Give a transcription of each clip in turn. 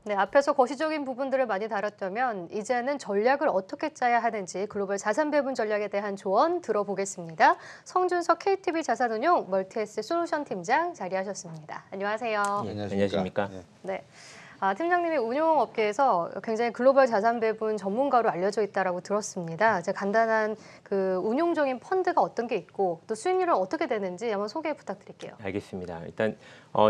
네, 앞에서 거시적인 부분들을 많이 다뤘다면 이제는 전략을 어떻게 짜야 하는지 글로벌 자산 배분 전략에 대한 조언 들어보겠습니다. 성준석 KTB 자산운용 멀티에셋 솔루션 팀장 자리하셨습니다. 안녕하세요. 예, 안녕하십니까. 안녕하십니까. 예. 네. 팀장님이 운용업계에서 굉장히 글로벌 자산 배분 전문가로 알려져 있다라고 들었습니다. 이제 간단한 그 운용적인 펀드가 어떤 게 있고 또 수익률은 어떻게 되는지 한번 소개 부탁드릴게요. 알겠습니다. 일단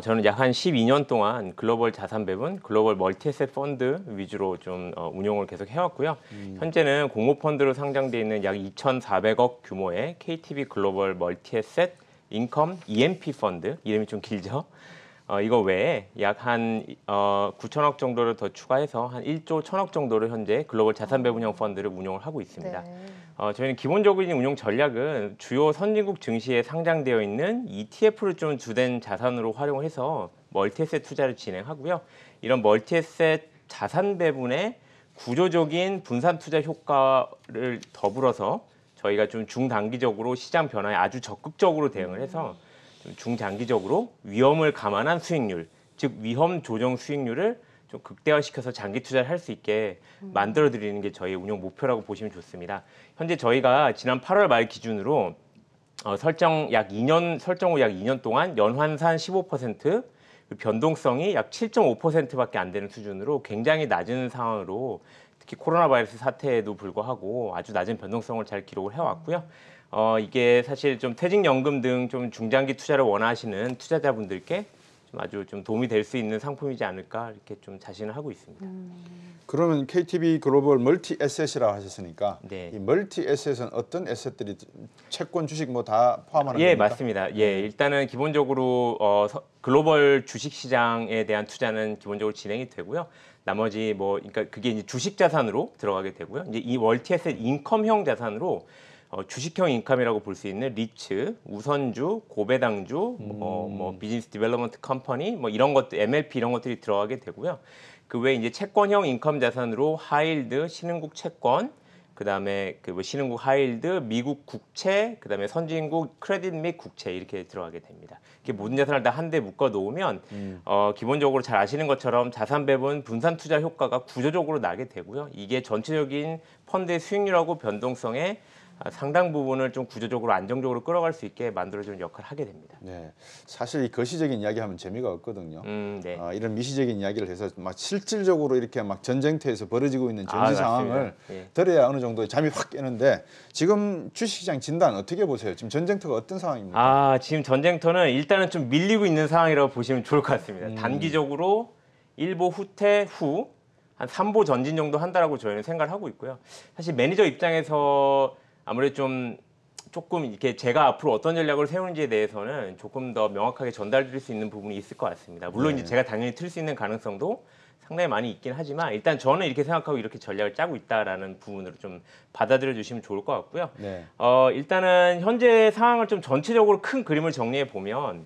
저는 약 한 12년 동안 글로벌 자산 배분, 글로벌 멀티에셋 펀드 위주로 좀 운용을 계속 해왔고요. 현재는 공모펀드로 상장돼 있는 약 2,400억 규모의 KTB 글로벌 멀티에셋 인컴 EMP 펀드, 이름이 좀 길죠. 이거 외에 약 한 9천억 정도를 더 추가해서 한 1조 1천억 정도를 현재 글로벌 자산 배분형 펀드를 운용을 하고 있습니다. 네. 저희는 기본적인 운용 전략은 주요 선진국 증시에 상장되어 있는 ETF를 좀 주된 자산으로 활용을 해서 멀티에셋 투자를 진행하고요. 이런 멀티에셋 자산 배분의 구조적인 분산 투자 효과를 더불어서 저희가 좀 중단기적으로 시장 변화에 아주 적극적으로 대응을 해서 좀 중장기적으로 위험을 감안한 수익률, 즉 위험 조정 수익률을 좀 극대화시켜서 장기 투자를 할 수 있게 만들어 드리는 게 저희의 운용 목표라고 보시면 좋습니다. 현재 저희가 지난 8월 말 기준으로 설정 후 약 2년 동안 연환산 15%, 변동성이 약 7.5%밖에 안 되는 수준으로 굉장히 낮은 상황으로 특히 코로나 바이러스 사태에도 불구하고 아주 낮은 변동성을 잘 기록을 해왔고요. 이게 사실 좀 퇴직연금 등 좀 중장기 투자를 원하시는 투자자분들께 좀 아주 좀 도움이 될 수 있는 상품이지 않을까 이렇게 좀 자신을 하고 있습니다. 그러면 KTB 글로벌 멀티 에셋이라고 하셨으니까 네. 이 멀티 에셋은 어떤 에셋들이 채권, 주식 뭐 다 포함하는 예, 겁니까? 맞습니다. 예, 일단은 기본적으로 글로벌 주식 시장에 대한 투자는 기본적으로 진행이 되고요. 나머지 그러니까 그게 이제 주식 자산으로 들어가게 되고요. 이제 이 멀티에셋 인컴형 자산으로 주식형 인컴이라고 볼 수 있는 리츠, 우선주, 고배당주, 비즈니스 디벨롭먼트 컴퍼니, 이런 것들, MLP 이런 것들이 들어가게 되고요. 그 외에 이제 채권형 인컴 자산으로 하이힐드, 신흥국 채권, 그다음에 신흥국 하이힐드, 미국 국채, 그다음에 선진국 크레딧 및 국채 이렇게 들어가게 됩니다. 이렇게 모든 자산을 다 한데 묶어 놓으면 기본적으로 잘 아시는 것처럼 자산 배분 분산 투자 효과가 구조적으로 나게 되고요. 이게 전체적인 펀드의 수익률하고 변동성에 상당 부분을 좀 구조적으로 안정적으로 끌어갈 수 있게 만들어주는 역할을 하게 됩니다. 네, 사실 이 거시적인 이야기하면 재미가 없거든요. 네. 이런 미시적인 이야기를 해서 막 실질적으로 이렇게 막 전쟁터에서 벌어지고 있는 전시 상황을 예. 들어야 어느 정도 잠이 확 깨는데 지금 주식시장 진단 어떻게 보세요? 지금 전쟁터가 어떤 상황입니까? 지금 전쟁터는 일단은 좀 밀리고 있는 상황이라고 보시면 좋을 것 같습니다. 단기적으로 1보 후퇴 후 한 3보 전진 정도 한다라고 저희는 생각을 하고 있고요. 사실 매니저 입장에서 아무래도 조금 이렇게 제가 앞으로 어떤 전략을 세우는지에 대해서는 조금 더 명확하게 전달드릴 수 있는 부분이 있을 것 같습니다. 물론 이제 제가 당연히 틀 수 있는 가능성도 상당히 많이 있긴 하지만 일단 저는 이렇게 생각하고 이렇게 전략을 짜고 있다라는 부분으로 좀 받아들여 주시면 좋을 것 같고요. 네. 일단은 현재 상황을 좀 전체적으로 큰 그림을 정리해 보면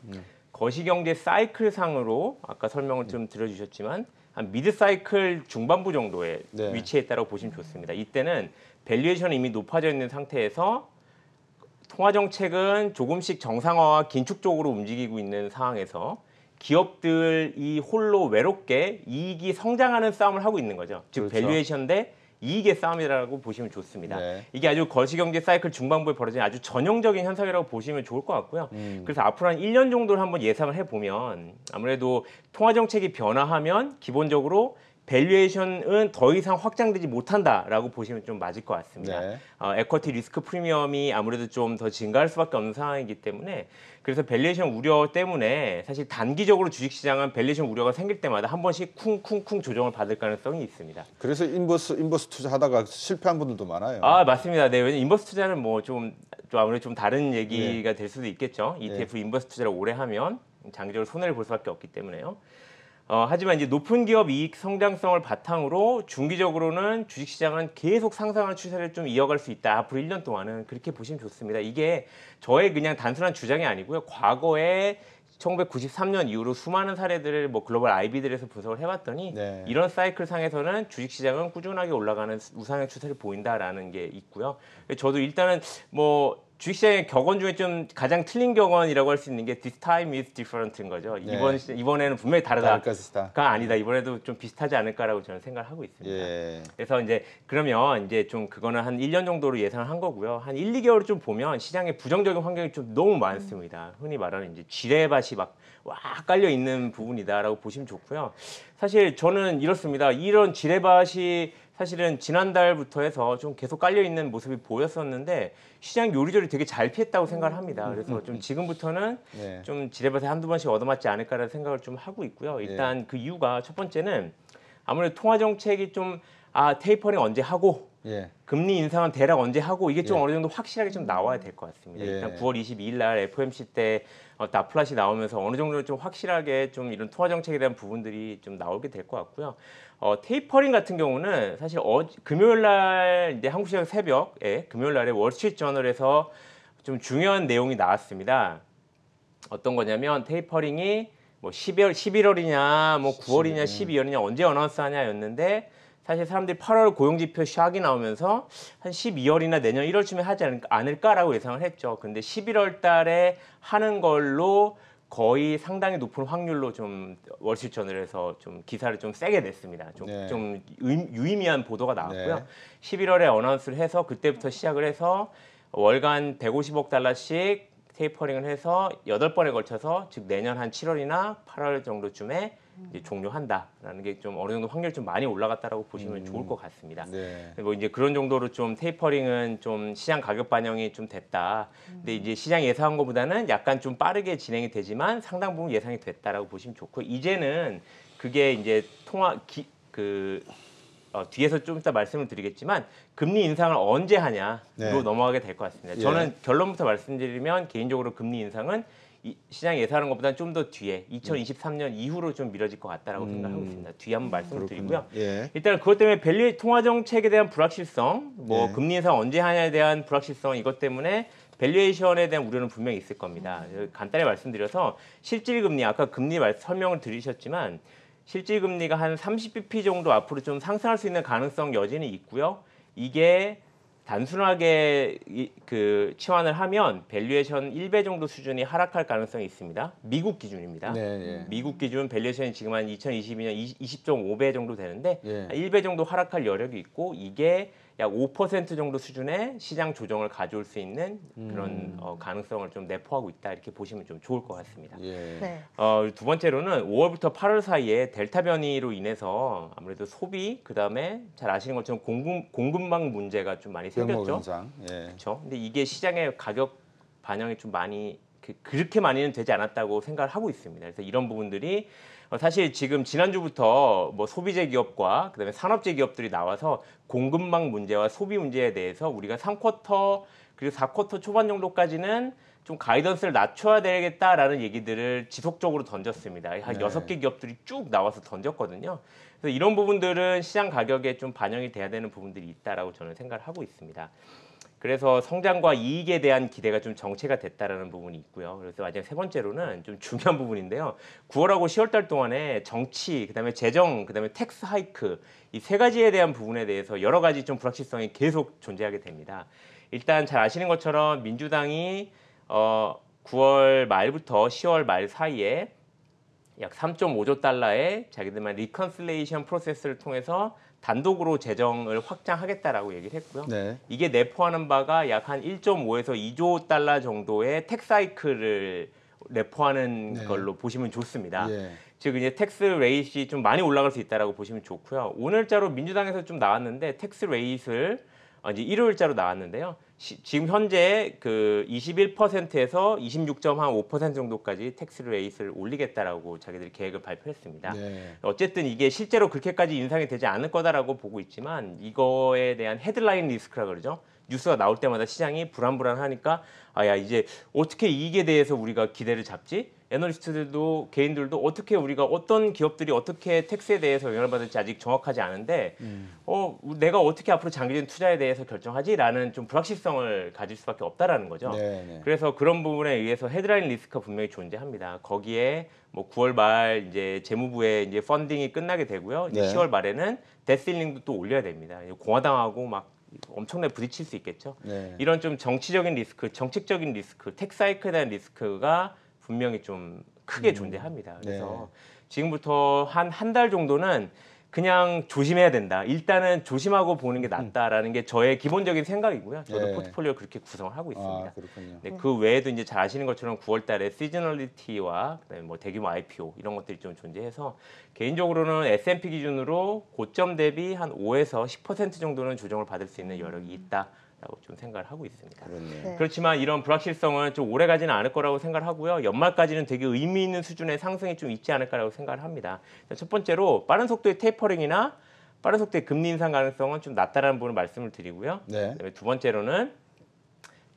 거시경제 사이클상으로 아까 설명을 좀 드려주셨지만 한 미드 사이클 중반부 정도에 네. 위치해 있다고 보시면 좋습니다. 이때는 밸류에이션이 이미 높아져 있는 상태에서 통화 정책은 조금씩 정상화와 긴축 쪽으로 움직이고 있는 상황에서 기업들이 홀로 외롭게 이익이 성장하는 싸움을 하고 있는 거죠. 즉 그렇죠. 밸류에이션 대 이익의 싸움이라고 보시면 좋습니다. 네. 이게 아주 거시경제 사이클 중반부에 벌어진 아주 전형적인 현상이라고 보시면 좋을 것 같고요. 그래서 앞으로 한 1년 정도를 한번 예상을 해보면 아무래도 통화 정책이 변화하면 기본적으로 밸류에이션은 더 이상 확장되지 못한다라고 보시면 좀 맞을 것 같습니다. 네. 에쿼티 리스크 프리미엄이 아무래도 좀 더 증가할 수밖에 없는 상황이기 때문에 그래서 밸류에이션 우려 때문에 사실 단기적으로 주식시장은 밸류에이션 우려가 생길 때마다 한 번씩 쿵쿵쿵 조정을 받을 가능성이 있습니다. 그래서 인버스 투자하다가 실패한 분들도 많아요. 맞습니다. 네, 왜냐면 인버스 투자는 좀 아무래도 좀 다른 얘기가 될 수도 있겠죠. ETF 인버스 투자를 오래 하면 장기적으로 손해를 볼 수밖에 없기 때문에요. 하지만 이제 높은 기업 이익 성장성을 바탕으로 중기적으로는 주식시장은 계속 상승하는 추세를 좀 이어갈 수 있다. 앞으로 1년 동안은 그렇게 보시면 좋습니다. 이게 저의 그냥 단순한 주장이 아니고요. 과거에 1993년 이후로 수많은 사례들을 글로벌 IB들에서 분석을 해봤더니 네. 이런 사이클 상에서는 주식시장은 꾸준하게 올라가는 우상향 추세를 보인다라는 게 있고요. 저도 일단은 주식시장의 격언 중에 좀 가장 틀린 격언이라고 할 수 있는 게 this time is different인 거죠. 네. 이번에는 분명히 다를 다르다가 것이다. 아니다. 이번에도 좀 비슷하지 않을까라고 저는 생각을 하고 있습니다. 예. 그래서 이제 그러면 이제 좀 그거는 한 1년 정도로 예상을 한 거고요. 한 1, 2개월 좀 보면 시장에 부정적인 환경이 좀 너무 많습니다. 흔히 말하는 이제 지뢰밭이 막 와 깔려 있는 부분이다라고 보시면 좋고요. 사실 저는 이렇습니다. 이런 지뢰밭이 사실은 지난달부터 해서 좀 계속 깔려 있는 모습이 보였었는데 시장 요리조리 되게 잘 피했다고 생각을 합니다. 그래서 좀 지금부터는 네. 좀 지뢰밭에 한두 번씩 얻어맞지 않을까라는 생각을 좀 하고 있고요. 일단 그 이유가 첫 번째는 아무래도 통화 정책이 좀 테이퍼링 언제 하고 예. 금리 인상은 대략 언제 하고 이게 좀 예. 어느 정도 확실하게 좀 나와야 될 것 같습니다. 예. 일단 9월 22일 날 FOMC 때 나플랫이 나오면서 어느 정도 좀 확실하게 좀 이런 통화 정책에 대한 부분들이 좀 나오게 될 것 같고요. 테이퍼링 같은 경우는 사실 금요일 날 이제 한국 시간 새벽에 금요일 날에 월스트리트 저널에서 좀 중요한 내용이 나왔습니다. 어떤 거냐면 테이퍼링이 뭐 11월이냐 뭐 9월이냐 12월이냐 언제 어나운스하냐였는데 사실 사람들이 8월 고용지표 샥이 나오면서 한 12월이나 내년 1월쯤에 하지 않을까라고 예상을 했죠. 근데 11월 달에 하는 걸로 거의 상당히 높은 확률로 좀 월스트리트 저널에서 좀 기사를 좀 세게 냈습니다. 좀 유의미한 보도가 나왔고요. 네. 11월에 어나운스를 해서 그때부터 시작을 해서 월간 150억 달러씩 테이퍼링을 해서 8번에 걸쳐서 즉 내년 한 7월이나 8월 정도쯤에 이제 종료한다라는 게 좀 어느 정도 확률이 좀 많이 올라갔다라고 보시면 좋을 것 같습니다. 네. 뭐 이제 그런 정도로 좀 테이퍼링은 좀 시장 가격 반영이 좀 됐다. 근데 이제 시장 예상한 것보다는 약간 좀 빠르게 진행이 되지만 상당 부분 예상이 됐다라고 보시면 좋고 이제는 그게 이제 뒤에서 좀 이따 말씀을 드리겠지만 금리 인상을 언제 하냐로 네. 넘어가게 될 것 같습니다. 예. 저는 결론부터 말씀드리면 개인적으로 금리 인상은 시장 예상하는 것보다는 좀 더 뒤에 2023년 이후로 좀 미뤄질 것 같다라고 생각하고 있습니다. 뒤에 한번 말씀을 드리고요. 예. 일단 그것 때문에 통화 정책에 대한 불확실성, 뭐 예. 금리 인상 언제 하냐에 대한 불확실성 이것 때문에 밸류에이션에 대한 우려는 분명히 있을 겁니다. 간단히 말씀드려서 실질 금리 아까 금리 설명을 드리셨지만 실질 금리가 한 30bp 정도 앞으로 좀 상승할 수 있는 가능성 여전히 있고요. 이게 단순하게 치환을 하면 밸류에이션 1배 정도 수준이 하락할 가능성이 있습니다. 미국 기준입니다. 네, 예. 미국 기준 밸류에이션이 지금 한 2022년 20.5배 정도 되는데 예. 1배 정도 하락할 여력이 있고 이게 약 5% 정도 수준의 시장 조정을 가져올 수 있는 그런 가능성을 좀 내포하고 있다 이렇게 보시면 좀 좋을 것 같습니다. 예. 네. 두 번째로는 5월부터 8월 사이에 델타 변이로 인해서 아무래도 소비 그다음에 잘 아시는 것처럼 공급망 문제가 좀 많이 생겼죠. 현상. 예. 그렇죠. 근데 이게 시장의 가격 반영이 좀 많이 그렇게 많이는 되지 않았다고 생각을 하고 있습니다. 그래서 이런 부분들이 사실 지금 지난주부터 뭐 소비재 기업과 그다음에 산업재 기업들이 나와서 공급망 문제와 소비 문제에 대해서 우리가 3쿼터 그리고 4쿼터 초반 정도까지는 좀 가이던스를 낮춰야 되겠다라는 얘기들을 지속적으로 던졌습니다. 한 네. 6개 기업들이 쭉 나와서 던졌거든요. 그래서 이런 부분들은 시장 가격에 좀 반영이 돼야 되는 부분들이 있다라고 저는 생각을 하고 있습니다. 그래서 성장과 이익에 대한 기대가 좀 정체가 됐다라는 부분이 있고요. 그래서 마지막 세 번째로는 좀 중요한 부분인데요. 9월하고 10월달 동안에 정치, 그다음에 재정, 그다음에 텍스 하이크 이 세 가지에 대한 부분에 대해서 여러 가지 좀 불확실성이 계속 존재하게 됩니다. 일단 잘 아시는 것처럼 민주당이 9월 말부터 10월 말 사이에 약 3.5조 달러의 자기들만 리컨실레이션 프로세스를 통해서 단독으로 재정을 확장하겠다라고 얘기를 했고요. 네. 이게 내포하는 바가 약 한 1.5에서 2조 달러 정도의 텍스 하이크를 내포하는 네. 걸로 보시면 좋습니다. 예. 즉 이제 텍스 레이트이 좀 많이 올라갈 수 있다라고 보시면 좋고요. 오늘자로 민주당에서 좀 나왔는데 텍스 레이트를 이제 일요일자로 나왔는데요. 지금 현재 그 21%에서 26.5% 정도까지 텍스 레이트를 올리겠다라고 자기들이 계획을 발표했습니다. 네. 어쨌든 이게 실제로 그렇게까지 인상이 되지 않을 거다라고 보고 있지만 이거에 대한 헤드라인 리스크라 그러죠. 뉴스가 나올 때마다 시장이 불안불안하니까 야 이제 어떻게 이익에 대해서 우리가 기대를 잡지? 애널리스트들도 개인들도 어떻게 우리가 어떤 기업들이 어떻게 텍스에 대해서 영향을 받을지 아직 정확하지 않은데 내가 어떻게 앞으로 장기적인 투자에 대해서 결정하지라는 좀 불확실성을 가질 수밖에 없다라는 거죠. 네. 그래서 그런 부분에 의해서 헤드라인 리스크가 분명히 존재합니다. 거기에 뭐 9월 말 이제 재무부의 이제 펀딩이 끝나게 되고요. 이제 네. 10월 말에는 데스힐링도 또 올려야 됩니다. 공화당하고 막 엄청나게 부딪힐 수 있겠죠. 네. 이런 좀 정치적인 리스크, 정책적인 리스크, 텍사이클에 대한 리스크가 분명히 좀 크게 존재합니다. 그래서 지금부터 한 달 정도는 그냥 조심해야 된다. 일단은 조심하고 보는 게 낫다라는 게 저의 기본적인 생각이고요. 저도 예. 포트폴리오 그렇게 구성을 하고 있습니다. 아, 그렇군요. 네, 그 외에도 이제 잘 아시는 것처럼 9월달에 시즈널리티와 그다음에 뭐 대규모 IPO 이런 것들이 좀 존재해서 개인적으로는 S&P 기준으로 고점 대비 한 5에서 10% 정도는 조정을 받을 수 있는 여력이 있다라고 좀 생각을 하고 있습니다. 그렇네요. 네. 그렇지만 이런 불확실성은 좀 오래 가지는 않을 거라고 생각을 하고요. 연말까지는 되게 의미 있는 수준의 상승이 좀 있지 않을까라고 생각을 합니다. 첫 번째로 빠른 속도의 테이퍼링이나 빠른 속도의 금리 인상 가능성은 좀 낮다라는 부분을 말씀을 드리고요. 네. 그다음에 두 번째로는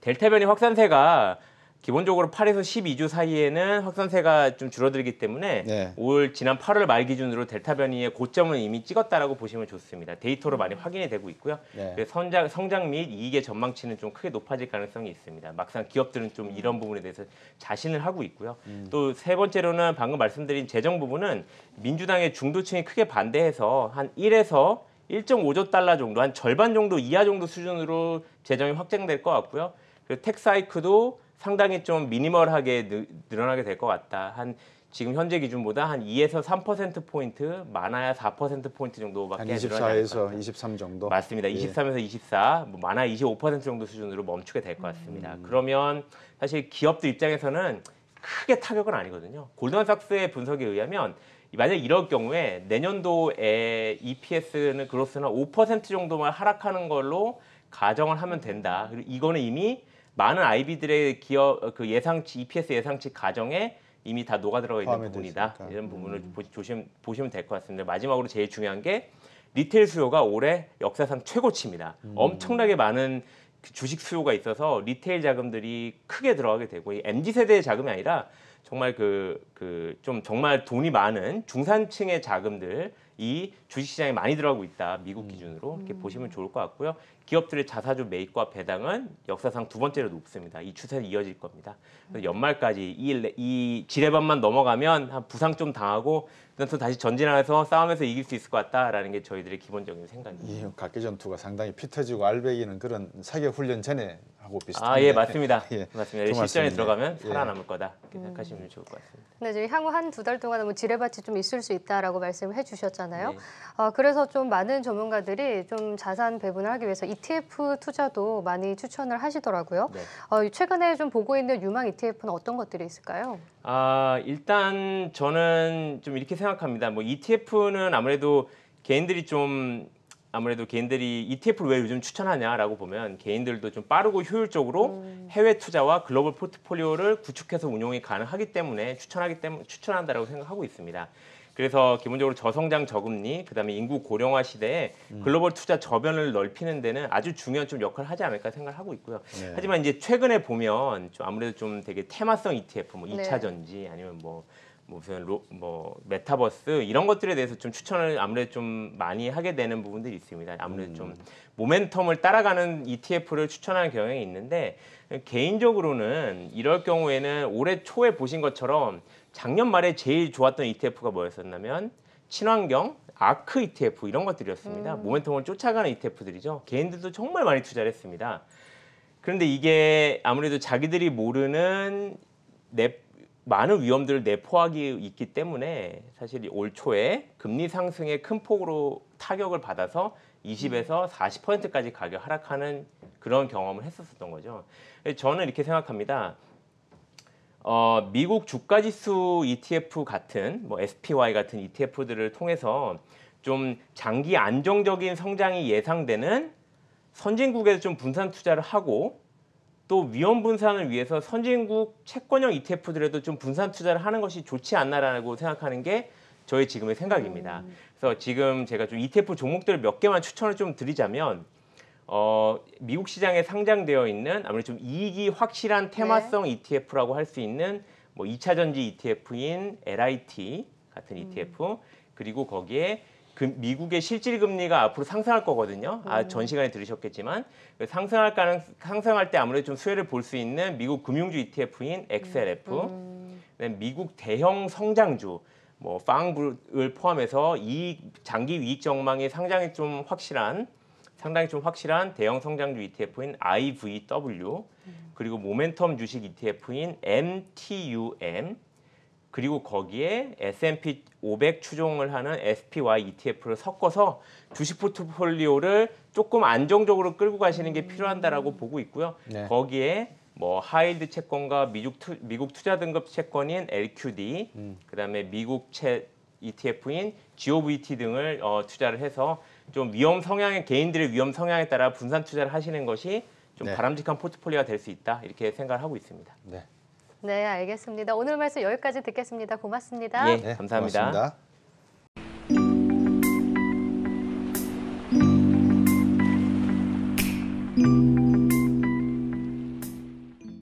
델타 변이 확산세가 기본적으로 8에서 12주 사이에는 확산세가 좀 줄어들기 때문에 네. 올 지난 8월 말 기준으로 델타 변이의 고점을 이미 찍었다라고 보시면 좋습니다. 데이터로 많이 확인이 되고 있고요. 네. 그래서 성장 및 이익의 전망치는 좀 크게 높아질 가능성이 있습니다. 막상 기업들은 좀 이런 부분에 대해서 자신을 하고 있고요. 또 세 번째로는 방금 말씀드린 재정 부분은 민주당의 중도층이 크게 반대해서 한 1에서 1.5조 달러 정도, 한 절반 정도 이하 정도 수준으로 재정이 확정될 것 같고요. 그리고 텍사이크도 상당히 좀 미니멀하게 늘어나게 될 것 같다. 한 지금 현재 기준보다 한 2에서 3%포인트, 많아야 4%포인트 정도밖에 한 늘어나지 않을 것 24에서 같다. 23 정도. 맞습니다. 예. 23에서 24, 뭐 많아 25% 정도 수준으로 멈추게 될 것 같습니다. 그러면 사실 기업들 입장에서는 크게 타격은 아니거든요. 골드만삭스의 분석에 의하면 만약 이럴 경우에 내년도에 EPS는 그로스는 5% 정도만 하락하는 걸로 가정을 하면 된다. 그리고 이거는 이미 많은 IB들의 기업 그 예상치 EPS 예상치 가정에 이미 다 녹아 들어가 있는 포함이 돼 부분이다. 있으니까. 이런 부분을 보시면 될 것 같습니다. 마지막으로 제일 중요한 게 리테일 수요가 올해 역사상 최고치입니다. 엄청나게 많은 그 주식 수요가 있어서 리테일 자금들이 크게 들어가게 되고 이 MZ 세대의 자금이 아니라 정말 좀 정말 돈이 많은 중산층의 자금들이 주식시장에 많이 들어가고 있다. 미국 기준으로 이렇게 보시면 좋을 것 같고요. 기업들의 자사주 매입과 배당은 역사상 두 번째로 높습니다. 이 추세는 이어질 겁니다. 그래서 연말까지 이 지뢰반만 넘어가면 한 부상 좀 당하고 그다음 또 다시 전진하면서 싸움에서 이길 수 있을 것 같다라는 게 저희들의 기본적인 생각입니다. 이 각계 전투가 상당히 피 터지고 알배기는 그런 사격 훈련 전에 하고 비슷한데. 아, 예, 맞습니다. 예, 맞습니다. 그 실전에 말씀이네요. 들어가면 예. 살아남을 거다. 이렇게 생각하시면 좋을 것 같습니다. 네, 지금 향후 한 두 달 동안 뭐 지뢰밭이 좀 있을 수 있다라고 말씀을 해주셨잖아요. 네. 그래서 좀 많은 전문가들이 좀 자산 배분을 하기 위해서 ETF 투자도 많이 추천을 하시더라고요. 네. 최근에 좀 보고 있는 유망 ETF는 어떤 것들이 있을까요? 일단 저는 좀 이렇게 생각합니다. 뭐 ETF는 아무래도 개인들이 ETF를 왜 요즘 추천하냐라고 보면 개인들도 좀 빠르고 효율적으로 해외 투자와 글로벌 포트폴리오를 구축해서 운용이 가능하기 때문에 추천한다라고 생각하고 있습니다. 그래서 기본적으로 저성장 저금리, 그다음에 인구 고령화 시대에 글로벌 투자 저변을 넓히는 데는 아주 중요한 좀 역할을 하지 않을까 생각을 하고 있고요. 네. 하지만 이제 최근에 보면 좀 아무래도 좀 되게 테마성 ETF, 뭐 네. 2차 전지 아니면 무슨 메타버스 이런 것들에 대해서 좀 추천을 아무래도 좀 많이 하게 되는 부분들이 있습니다. 아무래도 좀 모멘텀을 따라가는 ETF를 추천하는 경향이 있는데 개인적으로는 이럴 경우에는 올해 초에 보신 것처럼 작년 말에 제일 좋았던 ETF가 뭐였었냐면 친환경, 아크 ETF 이런 것들이었습니다. 모멘텀을 쫓아가는 ETF들이죠. 개인들도 정말 많이 투자를 했습니다. 그런데 이게 아무래도 자기들이 모르는 많은 위험들을 내포하기 있기 때문에 사실 올 초에 금리 상승의 큰 폭으로 타격을 받아서 20에서 40%까지 가격 하락하는 그런 경험을 했었던 거죠. 저는 이렇게 생각합니다. 미국 주가지수 ETF 같은 뭐 SPY 같은 ETF들을 통해서 좀 장기 안정적인 성장이 예상되는 선진국에서 좀 분산 투자를 하고 또 위험 분산을 위해서 선진국 채권형 ETF들에도 좀 분산 투자를 하는 것이 좋지 않나라고 생각하는 게 저의 지금의 생각입니다. 그래서 지금 제가 좀 ETF 종목들을 몇 개만 추천을 좀 드리자면 미국 시장에 상장되어 있는 아무래도 좀 이익이 확실한 테마성 ETF라고 할 수 있는 뭐 2차 전지 ETF인 LIT 같은 ETF 그리고 거기에 미국의 실질 금리가 앞으로 상승할 거거든요. 전 시간에 들으셨겠지만 상승할 때 아무래도 좀 수혜를 볼 수 있는 미국 금융주 ETF인 XLF, 미국 대형 성장주 뭐 빵을 포함해서 장기 이익 전망이 상당히 좀 확실한 상당히 좀 확실한 대형 성장주 ETF인 IVW, 그리고 모멘텀 주식 ETF인 MTUM, 그리고 거기에 S&P 500 추종을 하는 SPY ETF를 섞어서 주식 포트폴리오를 조금 안정적으로 끌고 가시는 게 필요하다라고 보고 있고요. 네. 거기에 뭐 하이힐드 채권과 미국 투자 등급 채권인 LQD, 그다음에 미국 채 ETF인 GOVT 등을 투자를 해서 좀 위험 성향의 개인들의 위험 성향에 따라 분산 투자를 하시는 것이 좀 네. 바람직한 포트폴리오가 될 수 있다 이렇게 생각을 하고 있습니다. 네. 네, 알겠습니다. 오늘 말씀 여기까지 듣겠습니다. 고맙습니다. 예, 네, 감사합니다. 고맙습니다.